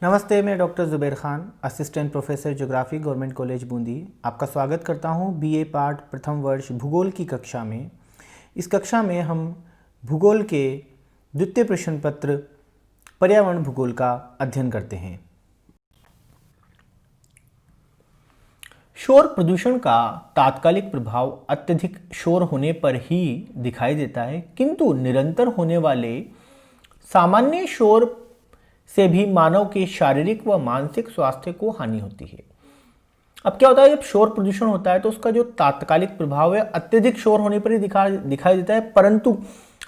नमस्ते, मैं doctor Zubair Khan, assistant professor geography, government college Bundi. आपका स्वागत करता हूं बीए पार्ट प्रथम वर्ष भूगोल की कक्षा में। इस कक्षा में हम भूगोल के द्वितीय प्रश्न पत्र पर्यावरण भूगोल का अध्ययन करते हैं। शोर प्रदूषण का तात्कालिक प्रभाव अत्यधिक शोर होने पर ही दिखाई देता है, किंतु निरंतर होने वाले सामान्य शोर से भी मानव के शारीरिक व मानसिक स्वास्थ्य को हानि होती है। अब क्या होता है, जब शोर प्रदूषण होता है तो उसका जो तात्कालिक प्रभाव है अत्यधिक शोर होने पर ही दिखाई देता है, परंतु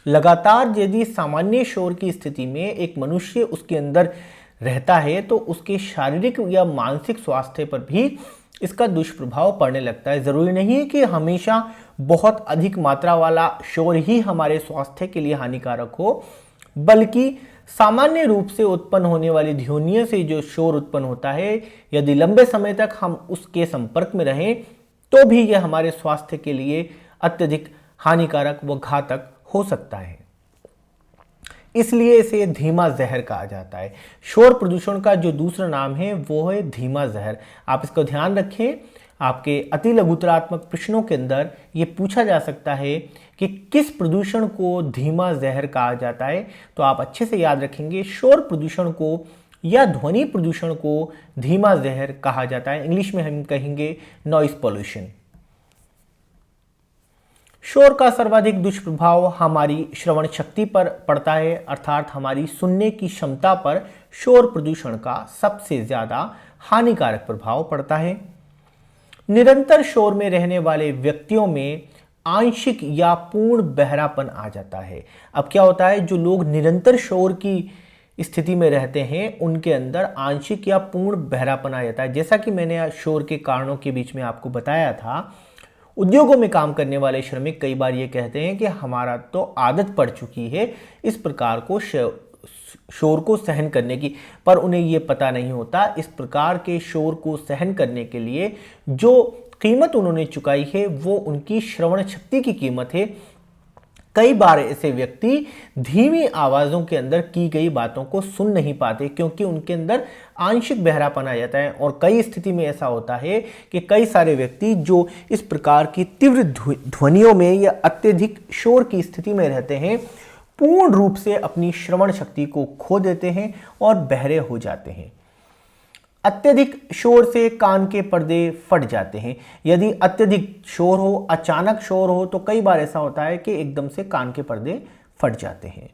लगातार यदि सामान्य शोर की स्थिति में एक मनुष्य उसके अंदर रहता है तो उसके शारीरिक या मानसिक स्वास्थ्य पर भी इसका दुष्प्रभाव पड़ने लगता है। जरूरी नहीं है कि हमेशा बहुत अधिक मात्रा वाला शोर ही हमारे स्वास्थ्य के लिए हानिकारक हो, बल्कि सामान्य रूप से उत्पन्न होने वाली ध्वनियों से जो शोर उत्पन्न होता है, यदि लंबे समय तक हम उसके संपर्क में रहें तो भी यह हमारे स्वास्थ्य के लिए अत्यधिक हानिकारक व घातक हो सकता है। इसलिए इसे धीमा जहर कहा जाता है। शोर प्रदूषण का जो दूसरा नाम है वो है धीमा जहर। आप इसको ध्यान रखें, आपके अति लघुतरात्मक प्रश्नों के अंदर ये पूछा जा सकता है कि किस प्रदूषण को धीमा जहर कहा जाता है, तो आप अच्छे से याद रखेंगे शोर प्रदूषण को या ध्वनि प्रदूषण को धीमा जहर कहा जाता है। इंग्लिश में हम कहेंगे नॉइस पॉल्यूशन। शोर का सर्वाधिक दुष्प्रभाव हमारी श्रवण शक्ति पर पड़ता है, अर्थात हमारी सुनने की क्षमता पर शोर प्रदूषण का सबसे ज्यादा हानिकारक प्रभाव पड़ता है। निरंतर शोर में रहने वाले व्यक्तियों में आंशिक या पूर्ण बहरापन आ जाता है। अब क्या होता है, जो लोग निरंतर शोर की स्थिति में रहते हैं उनके अंदर आंशिक या पूर्ण बहरापन आ जाता है। जैसा कि मैंने शोर के कारणों के बीच में आपको बताया था, उद्योगों में काम करने वाले श्रमिक कई बार ये कहते हैं कि हमारा तो आदत पड़ चुकी है इस प्रकार को शोर को सहन करने की, पर उन्हें ये पता नहीं होता इस प्रकार के शोर को सहन करने के लिए जो कीमत उन्होंने चुकाई है वो उनकी श्रवण शक्ति की कीमत है। कई बार ऐसे व्यक्ति धीमी आवाजों के अंदर की गई बातों को सुन नहीं पाते क्योंकि उनके अंदर आंशिक बहरापन आ जाता है, और कई स्थिति में ऐसा होता है कि कई सारे व्यक्ति जो इस प्रकार की तीव्र ध्वनियों में या अत्यधिक शोर की स्थिति में रहते हैं पूर्ण रूप से अपनी श्रवण शक्ति को खो देते हैं और बहरे हो जाते हैं। अत्यधिक शोर से कान के पर्दे फट जाते हैं। यदि अत्यधिक शोर हो, अचानक शोर हो, तो कई बार ऐसा होता है कि एकदम से कान के पर्दे फट जाते हैं।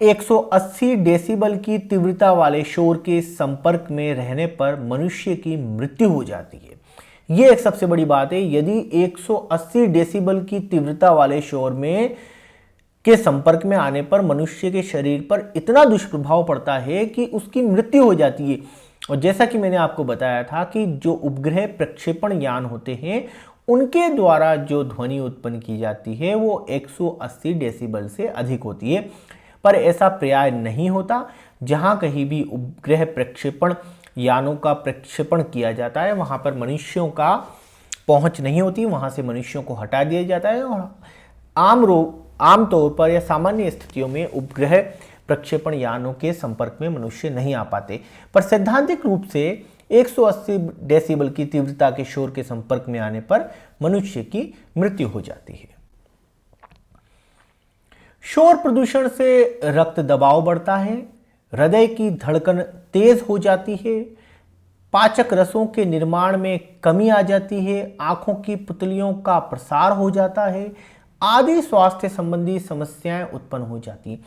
180 डेसिबल की तीव्रता वाले शोर के संपर्क में रहने पर मनुष्य की मृत्यु हो जाती है। यह एक सबसे बड़ी बात है। यदि 180 डेसिबल की तीव्रता वाले शोर में के संपर्क में आने पर मनुष्य के शरीर पर इतना दुष्प्रभाव पड़ता है कि उसकी मृत्यु हो जाती है। और जैसा कि मैंने आपको बताया था कि जो उपग्रह प्रक्षेपण यान होते हैं उनके द्वारा जो ध्वनि उत्पन्न की जाती है वो 180 डेसिबल से अधिक होती है, पर ऐसा प्राय नहीं होता। जहां कहीं भी उपग्रह प्रक्षेपण यानों का प्रक्षेपण किया जाता है वहां पर मनुष्यों का पहुंच नहीं होती, वहां से मनुष्यों को हटा दिया जाता है और आमतौर पर या सामान्य स्थितियों में उपग्रह प्रक्षेपण यानों के संपर्क में मनुष्य नहीं आ पाते, पर सैद्धांतिक रूप से 180 डेसिबल की तीव्रता के शोर के संपर्क में आने पर मनुष्य की मृत्यु हो जाती है। शोर प्रदूषण से रक्त दबाव बढ़ता है, हृदय की धड़कन तेज हो जाती है, पाचक रसों के निर्माण में कमी आ जाती है, आंखों की पुतलियों का प्रसार हो जाता है, आदि स्वास्थ्य संबंधी समस्याएं उत्पन्न हो जाती हैं।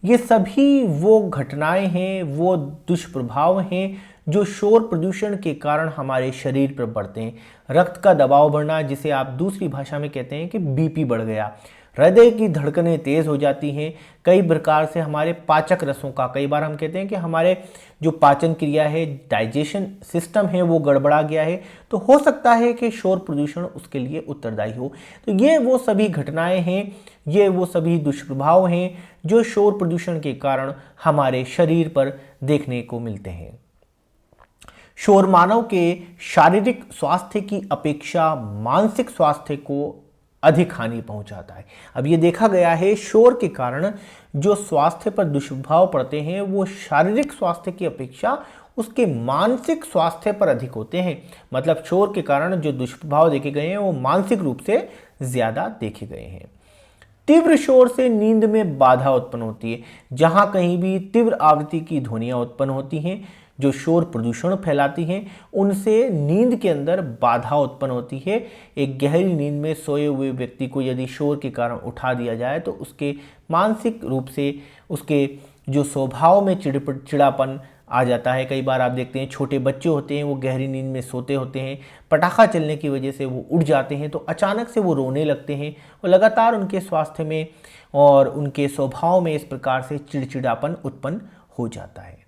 ये सभी वो घटनाएं हैं, वो दुष्प्रभाव हैं जो शोर प्रदूषण के कारण हमारे शरीर पर बढ़ते हैं। रक्त का दबाव बढ़ना, जिसे आप दूसरी भाषा में कहते हैं कि बीपी बढ़ गया, हृदय की धड़कनें तेज हो जाती हैं, कई प्रकार से हमारे पाचक रसों का, कई बार हम कहते हैं कि हमारे जो पाचन क्रिया है, डाइजेशन सिस्टम है, वो गड़बड़ा गया है, तो हो सकता है कि शोर प्रदूषण उसके लिए उत्तरदायी हो। तो ये वो सभी घटनाएं हैं, ये वो सभी दुष्प्रभाव हैं जो शोर प्रदूषण के कारण हमारे शरीर पर देखने को मिलते हैं। शोर मानव के शारीरिक स्वास्थ्य की अपेक्षा मानसिक स्वास्थ्य को अधिक हानि पहुंचाता है। अब ये देखा गया है शोर के कारण जो स्वास्थ्य पर दुष्प्रभाव पड़ते हैं वो शारीरिक स्वास्थ्य की अपेक्षा उसके मानसिक स्वास्थ्य पर अधिक होते हैं। मतलब शोर के कारण जो दुष्प्रभाव देखे गए हैं वो मानसिक रूप से ज्यादा देखे गए हैं। तीव्र शोर से नींद में बाधा उत्पन्न होती है। जहां कहीं भी तीव्र आवृत्ति की ध्वनियां उत्पन्न होती हैं जो शोर प्रदूषण फैलाती हैं, उनसे नींद के अंदर बाधा उत्पन्न होती है। एक गहरी नींद में सोए हुए व्यक्ति को यदि शोर के कारण उठा दिया जाए तो उसके मानसिक रूप से उसके जो स्वभाव में चिड़चिड़ापन आ जाता है। कई बार आप देखते हैं छोटे बच्चे होते हैं वो गहरी नींद में सोते होते हैं, पटाखा चलने की वजह से वो उठ जाते हैं तो अचानक से वो रोने लगते हैं और लगातार उनके स्वास्थ्य में और उनके स्वभाव में इस प्रकार से चिड़चिड़ापन उत्पन्न हो जाता है।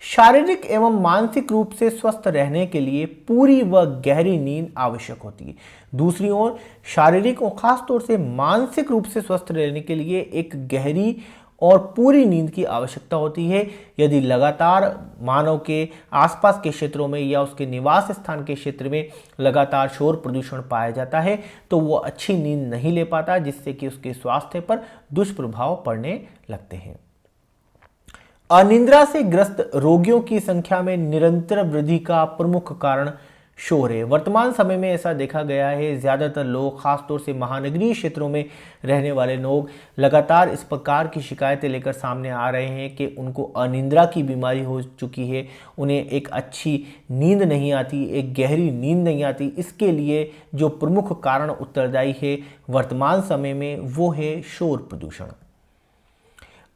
शारीरिक एवं मानसिक रूप से स्वस्थ रहने के लिए पूरी व गहरी नींद आवश्यक होती है। दूसरी ओर शारीरिक और खास तौर से मानसिक रूप से स्वस्थ रहने के लिए एक गहरी और पूरी नींद की आवश्यकता होती है। यदि लगातार मानव के आसपास के क्षेत्रों में या उसके निवास स्थान के क्षेत्र में लगातार शोर प्रदूषण पाया जाता है तो वो अच्छी नींद नहीं ले पाता, जिससे कि उसके स्वास्थ्य पर दुष्प्रभाव पड़ने लगते हैं। अनिद्रा से ग्रस्त रोगियों की संख्या में निरंतर वृद्धि का प्रमुख कारण शोर है। वर्तमान समय में ऐसा देखा गया है, ज्यादातर लोग खासतौर से महानगरीय क्षेत्रों में रहने वाले लोग लगातार इस प्रकार की शिकायतें लेकर सामने आ रहे हैं कि उनको अनिद्रा की बीमारी हो चुकी है, उन्हें एक अच्छी नींद नहीं आती, एक गहरी नींद नहीं आती। इसके लिए जो प्रमुख कारण उत्तरदायी है वर्तमान समय में वो है शोर प्रदूषण।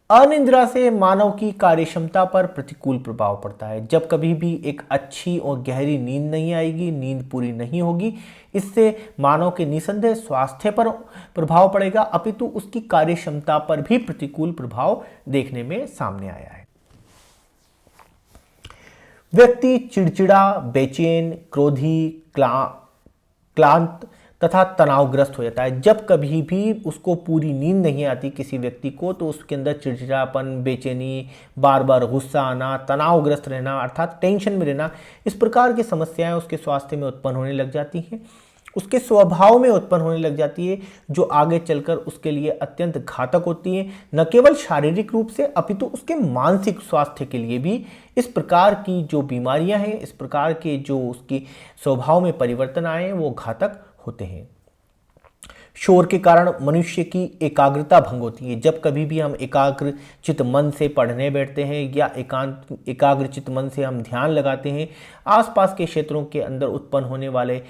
अनिद्रा से मानव की कार्यक्षमता पर प्रतिकूल प्रभाव पड़ता है। जब कभी भी एक अच्छी और गहरी नींद नहीं आएगी, नींद पूरी नहीं होगी, इससे मानव के निसंदेह स्वास्थ्य पर प्रभाव पड़ेगा, अपितु उसकी कार्यक्षमता पर भी प्रतिकूल प्रभाव देखने में सामने आया है। व्यक्ति चिड़चिड़ा, बेचैन, क्रोधी, क्लांत तथा तनावग्रस्त हो जाता है। जब कभी भी उसको पूरी नींद नहीं आती किसी व्यक्ति को तो उसके अंदर चिड़चिड़ापन, बेचैनी, बार बार गुस्सा आना, तनावग्रस्त रहना अर्थात टेंशन में रहना, इस प्रकार की समस्याएं उसके स्वास्थ्य में उत्पन्न होने लग जाती हैं, उसके स्वभाव में उत्पन्न होने लग जाती है, जो आगे चलकर उसके लिए अत्यंत घातक होती है। न केवल शारीरिक रूप से अपितु उसके मानसिक स्वास्थ्य के लिए भी इस प्रकार की जो बीमारियां हैं, इस प्रकार के जो उसकी स्वभाव में परिवर्तन आए हैं वो घातक होते हैं। शोर के कारण मनुष्य की एकाग्रता भंग होती है। जब कभी भी हम एकाग्रचित मन से पढ़ने बैठते हैं या एकाग्रचित मन से हम ध्यान लगाते हैं, आसपास के क्षेत्रों के अंदर उत्पन्न होने वाले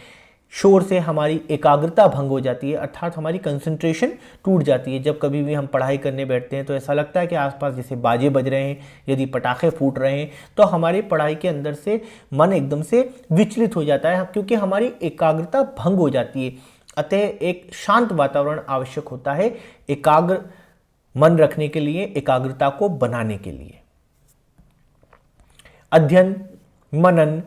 शोर से हमारी एकाग्रता भंग हो जाती है, अर्थात हमारी कंसंट्रेशन टूट जाती है। जब कभी भी हम पढ़ाई करने बैठते हैं तो ऐसा लगता है कि आसपास जैसे बाजे बज रहे हैं, यदि पटाखे फूट रहे हैं तो हमारी पढ़ाई के अंदर से मन एकदम से विचलित हो जाता है, क्योंकि हमारी एकाग्रता भंग हो जाती है। अतः एक शांत वातावरण आवश्यक होता है एकाग्र मन रखने के लिए, एकाग्रता को बनाने के लिए। अध्ययन, मनन,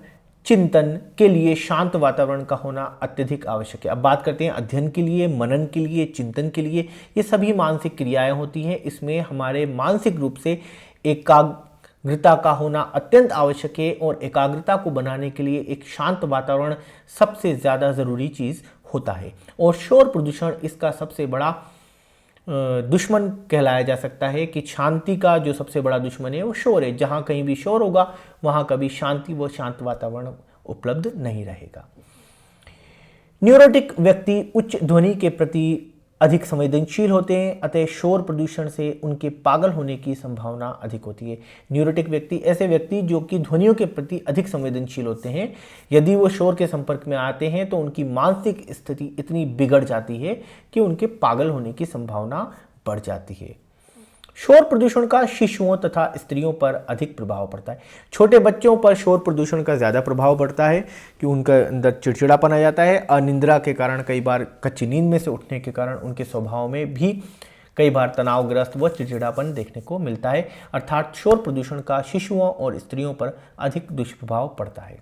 चिंतन के लिए शांत वातावरण का होना अत्यधिक आवश्यक है। अब बात करते हैं अध्ययन के लिए, मनन के लिए, चिंतन के लिए। ये सभी मानसिक क्रियाएं होती हैं। इसमें हमारे मानसिक रूप से एकाग्रता का होना अत्यंत आवश्यक है और एकाग्रता को बनाने के लिए एक शांत वातावरण सबसे ज़्यादा ज़रूरी चीज़ होता है। और शोर प्रदूषण इसका सबसे बड़ा दुश्मन कहलाया जा सकता है कि शांति का जो सबसे बड़ा दुश्मन है वो शोर है। जहां कहीं भी शोर होगा वहां कभी शांति व शांत वातावरण उपलब्ध नहीं रहेगा। न्यूरोटिक व्यक्ति उच्च ध्वनि के प्रति अधिक संवेदनशील होते हैं, अतः शोर प्रदूषण से उनके पागल होने की संभावना अधिक होती है। न्यूरोटिक व्यक्ति ऐसे व्यक्ति जो कि ध्वनियों के प्रति अधिक संवेदनशील होते हैं, यदि वो शोर के संपर्क में आते हैं तो उनकी मानसिक स्थिति इतनी बिगड़ जाती है कि उनके पागल होने की संभावना बढ़ जाती है। शोर प्रदूषण का शिशुओं तथा स्त्रियों पर अधिक प्रभाव पड़ता है। छोटे बच्चों पर शोर प्रदूषण का ज़्यादा प्रभाव पड़ता है कि उनका अंदर चिड़चिड़ापन आ जाता है। अनिद्रा के कारण, कई बार कच्ची नींद में से उठने के कारण उनके स्वभाव में भी कई बार तनावग्रस्त व चिड़चिड़ापन देखने को मिलता है। अर्थात शोर प्रदूषण का शिशुओं और स्त्रियों पर अधिक दुष्प्रभाव पड़ता है।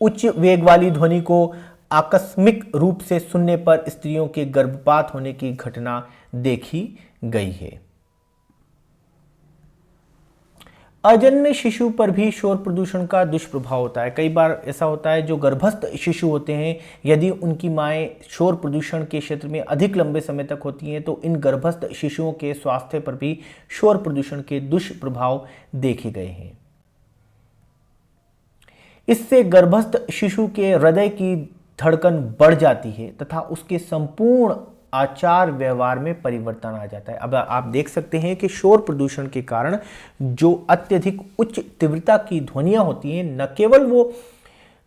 उच्च वेग वाली ध्वनि को आकस्मिक रूप से सुनने पर स्त्रियों के गर्भपात होने की घटना देखी गई है। अजन्मे शिशु पर भी शोर प्रदूषण का दुष्प्रभाव होता है। कई बार ऐसा होता है जो गर्भस्थ शिशु होते हैं, यदि उनकी माएँ शोर प्रदूषण के क्षेत्र में अधिक लंबे समय तक होती हैं तो इन गर्भस्थ शिशुओं के स्वास्थ्य पर भी शोर प्रदूषण के दुष्प्रभाव देखे गए हैं। इससे गर्भस्थ शिशु के हृदय की धड़कन बढ़ जाती है तथा उसके संपूर्ण आचार व्यवहार में परिवर्तन आ जाता है। अब आप देख सकते हैं कि शोर प्रदूषण के कारण जो अत्यधिक उच्च तीव्रता की ध्वनियां होती हैं, न केवल वो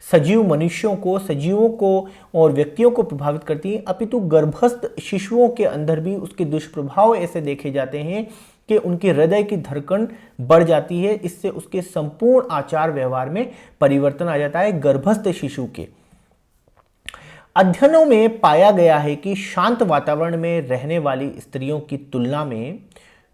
सजीव मनुष्यों को, सजीवों को और व्यक्तियों को प्रभावित करती हैं, अपितु गर्भस्थ शिशुओं के अंदर भी उसके दुष्प्रभाव ऐसे देखे जाते हैं कि उनके हृदय की धड़कन बढ़ जाती है। इससे उसके संपूर्ण आचार व्यवहार में परिवर्तन आ जाता है गर्भस्थ शिशु के। अध्ययनों में पाया गया है कि शांत वातावरण में रहने वाली स्त्रियों की तुलना में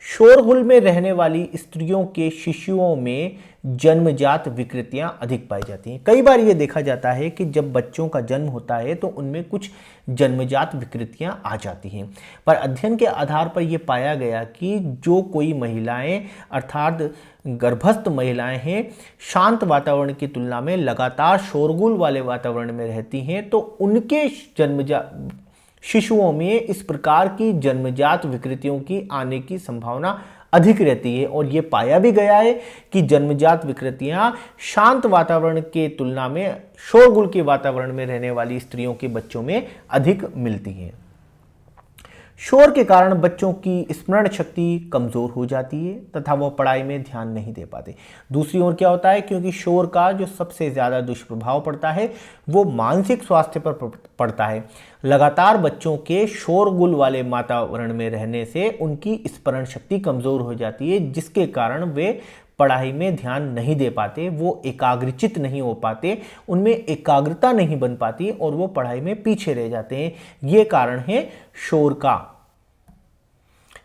शोरगुल में रहने वाली स्त्रियों के शिशुओं में जन्मजात विकृतियां अधिक पाई जाती हैं। कई बार ये देखा जाता है कि जब बच्चों का जन्म होता है तो उनमें कुछ जन्मजात विकृतियां आ जाती हैं, पर अध्ययन के आधार पर यह पाया गया कि जो कोई महिलाएं अर्थात गर्भस्थ महिलाएं हैं, शांत वातावरण की तुलना में लगातार शोरगुल वाले वातावरण में रहती हैं तो उनके जन्मजात शिशुओं में इस प्रकार की जन्मजात विकृतियों की आने की संभावना अधिक रहती है। और यह पाया भी गया है कि जन्मजात विकृतियां शांत वातावरण के तुलना में शोरगुल के वातावरण में रहने वाली स्त्रियों के बच्चों में अधिक मिलती हैं। शोर के कारण बच्चों की स्मरण शक्ति कमजोर हो जाती है तथा वह पढ़ाई में ध्यान नहीं दे पाते। दूसरी ओर क्या होता है, क्योंकि शोर का जो सबसे ज्यादा दुष्प्रभाव पड़ता है वो मानसिक स्वास्थ्य पर पड़ता है। लगातार बच्चों के शोरगुल वाले वातावरण में रहने से उनकी स्मरण शक्ति कमजोर हो जाती है, जिसके कारण वे पढ़ाई में ध्यान नहीं दे पाते, वो एकाग्रचित नहीं हो पाते, उनमें एकाग्रता नहीं बन पाती और वो पढ़ाई में पीछे रह जाते हैं। ये कारण है शोर का।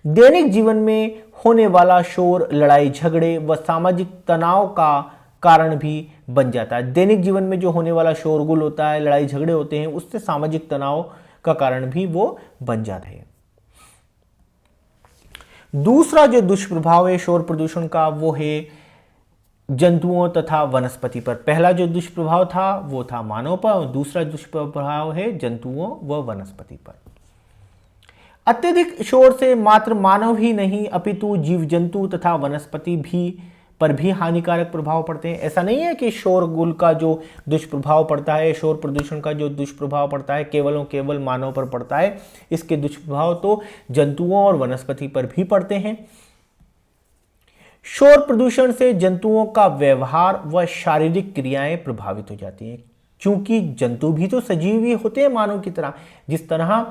दैनिक जीवन में होने वाला शोर लड़ाई झगड़े व सामाजिक तनाव का कारण भी बन जाता है। दैनिक जीवन में जो होने वाला शोरगुल होता है, लड़ाई झगड़े होते हैं, उससे सामाजिक तनाव का कारण भी वो बन जाते हैं। दूसरा जो दुष्प्रभाव है शोर प्रदूषण का वो है जंतुओं तथा वनस्पति पर। पहला जो दुष्प्रभाव था वो था मानव पर और दूसरा दुष्प्रभाव है जंतुओं व वनस्पति पर। अत्यधिक शोर से मात्र मानव ही नहीं अपितु जीव जंतु तथा वनस्पति भी पर भी हानिकारक प्रभाव पड़ते हैं। ऐसा नहीं है कि शोरगुल का जो दुष्प्रभाव पड़ता है, शोर प्रदूषण का जो दुष्प्रभाव पड़ता है केवल मानव पर पड़ता है। इसके दुष्प्रभाव तो जंतुओं और वनस्पति पर भी पड़ते हैं। शोर प्रदूषण से जंतुओं का व्यवहार व शारीरिक क्रियाएं प्रभावित हो जाती हैं, क्योंकि जंतु भी तो सजीव ही होते हैं मानव की तरह। जिस तरह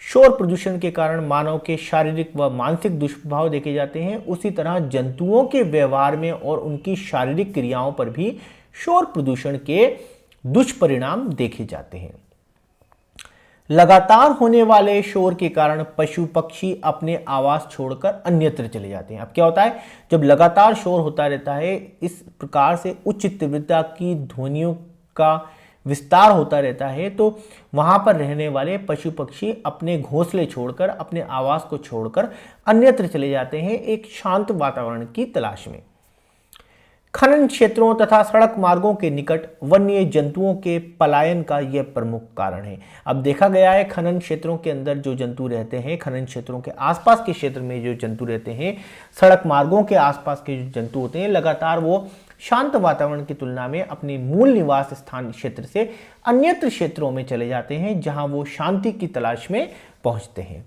शोर प्रदूषण के कारण मानव के शारीरिक व मानसिक दुष्प्रभाव देखे जाते हैं, उसी तरह जंतुओं के व्यवहार में और उनकी शारीरिक क्रियाओं पर भी शोर प्रदूषण के दुष्परिणाम देखे जाते हैं। लगातार होने वाले शोर के कारण पशु पक्षी अपने आवास छोड़कर अन्यत्र चले जाते हैं। अब क्या होता है, जब लगातार शोर होता रहता है, इस प्रकार से उच्च तीव्रता की ध्वनियों का विस्तार होता रहता है, तो वहां पर रहने वाले पशु पक्षी अपने घोंसले छोड़कर, अपने आवास को छोड़कर अन्यत्र चले जाते हैं एक शांत वातावरण की तलाश में। खनन क्षेत्रों तथा सड़क मार्गों के निकट वन्य जंतुओं के पलायन का यह प्रमुख कारण है। अब देखा गया है खनन क्षेत्रों के अंदर जो जंतु रहते हैं, खनन क्षेत्रों के आसपास के क्षेत्र में जो जंतु रहते हैं, सड़क मार्गों के आसपास के जो जंतु होते हैं, लगातार वो शांत वातावरण की तुलना में अपने मूल निवास स्थान क्षेत्र से अन्यत्र क्षेत्रों में चले जाते हैं जहां वो शांति की तलाश में पहुंचते हैं।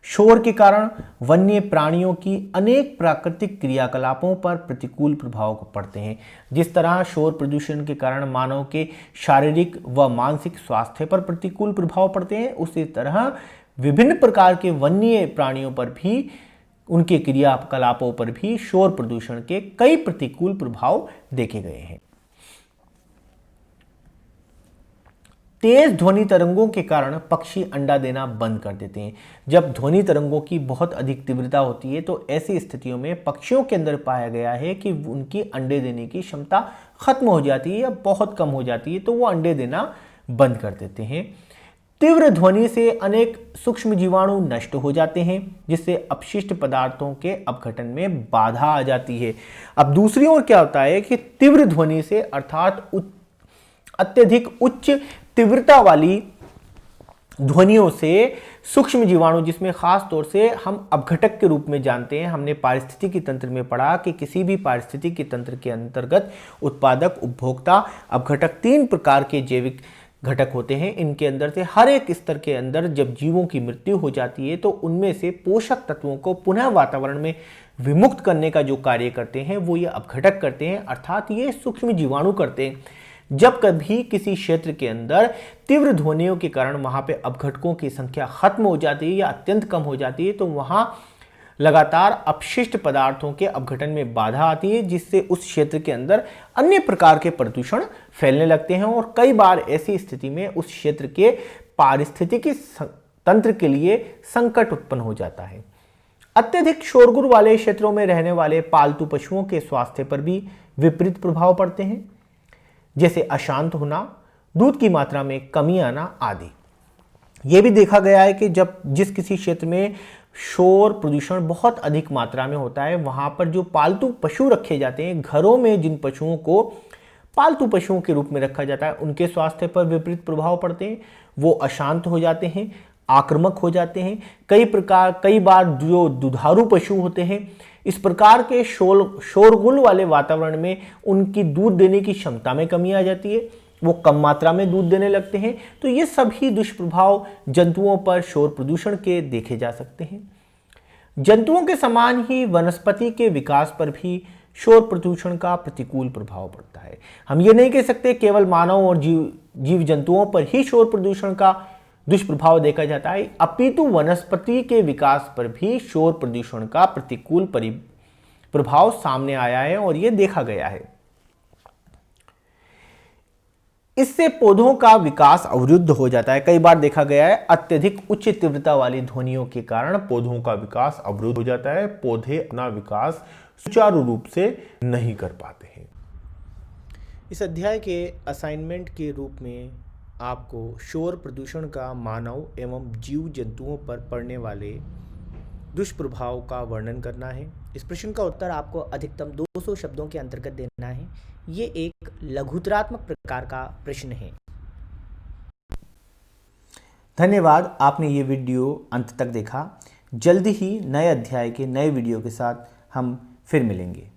शोर के कारण वन्य प्राणियों की अनेक प्राकृतिक क्रियाकलापों पर प्रतिकूल प्रभाव पड़ते हैं। जिस तरह शोर प्रदूषण के कारण मानव के शारीरिक व मानसिक स्वास्थ्य पर प्रतिकूल प्रभाव पड़ते हैं, उसी तरह विभिन्न प्रकार के वन्य प्राणियों पर भी, उनके क्रियाकलापों पर भी शोर प्रदूषण के कई प्रतिकूल प्रभाव देखे गए हैं। तेज ध्वनि तरंगों के कारण पक्षी अंडा देना बंद कर देते हैं। जब ध्वनि तरंगों की बहुत अधिक तीव्रता होती है तो ऐसी स्थितियों में पक्षियों के अंदर पाया गया है कि उनकी अंडे देने की क्षमता खत्म हो जाती है या बहुत कम हो जाती है, तो वो अंडे देना बंद कर देते हैं। तीव्र ध्वनि से अनेक सूक्ष्म जीवाणु नष्ट हो जाते हैं, जिससे अपशिष्ट पदार्थों के अपघटन में बाधा आ जाती है। अब दूसरी ओर क्या होता है कि तीव्र ध्वनि से अर्थात अत्यधिक उच्च तीव्रता वाली ध्वनियों से सूक्ष्म जीवाणु, जिसमें खास तौर से हम अपघटक के रूप में जानते हैं, हमने पारिस्थितिकी तंत्र में पढ़ा कि किसी भी पारिस्थितिकी तंत्र के अंतर्गत उत्पादक, उपभोक्ता, अपघटक 3 प्रकार के जैविक घटक होते हैं। इनके अंदर से हर एक स्तर के अंदर जब जीवों की मृत्यु हो जाती है तो उनमें से पोषक तत्वों को पुनः वातावरण में विमुक्त करने का जो कार्य करते हैं वो ये अपघटक करते हैं, अर्थात ये सूक्ष्म जीवाणु करते हैं। जब कभी किसी क्षेत्र के अंदर तीव्र ध्वनियों के कारण वहां पे अपघटकों की संख्या खत्म हो जाती है या अत्यंत कम हो जाती है तो वहां लगातार अपशिष्ट पदार्थों के अपघटन में बाधा आती है, जिससे उस क्षेत्र के अंदर अन्य प्रकार के प्रदूषण फैलने लगते हैं और कई बार ऐसी स्थिति में उस क्षेत्र के पारिस्थितिकी तंत्र के लिए संकट उत्पन्न हो जाता है। अत्यधिक शोरगुल वाले क्षेत्रों में रहने वाले पालतू पशुओं के स्वास्थ्य पर भी विपरीत प्रभाव पड़ते हैं, जैसे अशांत होना, दूध की मात्रा में कमी आना आदि। यह भी देखा गया है कि जब जिस किसी क्षेत्र में शोर प्रदूषण बहुत अधिक मात्रा में होता है, वहां पर जो पालतू पशु रखे जाते हैं, घरों में जिन पशुओं को पालतू पशुओं के रूप में रखा जाता है, उनके स्वास्थ्य पर विपरीत प्रभाव पड़ते हैं। वो अशांत हो जाते हैं, आक्रामक हो जाते हैं। कई बार जो दुधारू पशु होते हैं, इस प्रकार के शोरगुल वाले वातावरण में उनकी दूध देने की क्षमता में कमी आ जाती है, वो कम मात्रा में दूध देने लगते हैं। तो ये सभी दुष्प्रभाव जंतुओं पर शोर प्रदूषण के देखे जा सकते हैं। जंतुओं के समान ही वनस्पति के विकास पर भी शोर प्रदूषण का प्रतिकूल प्रभाव पड़ता है। हम ये नहीं कह सकते केवल मानव और जीव जंतुओं पर ही शोर प्रदूषण का दुष्प्रभाव देखा जाता है, अपितु वनस्पति के विकास पर भी शोर प्रदूषण का प्रतिकूल प्रभाव सामने आया है और यह देखा गया है। इससे पौधों का विकास अवरुद्ध हो जाता है। कई बार देखा गया है अत्यधिक उच्च तीव्रता वाली ध्वनियों के कारण पौधों का विकास अवरुद्ध हो जाता है, पौधे अपना विकास सुचारू रूप से नहीं कर पाते हैं। इस अध्याय के असाइनमेंट के रूप में आपको शोर प्रदूषण का मानव एवं जीव जंतुओं पर पड़ने वाले दुष्प्रभाव का वर्णन करना है। इस प्रश्न का उत्तर आपको अधिकतम 200 शब्दों के अंतर्गत देना है। ये एक लघुतरात्मक प्रकार का प्रश्न है। धन्यवाद, आपने ये वीडियो अंत तक देखा। जल्दी ही नए अध्याय के नए वीडियो के साथ हम फिर मिलेंगे।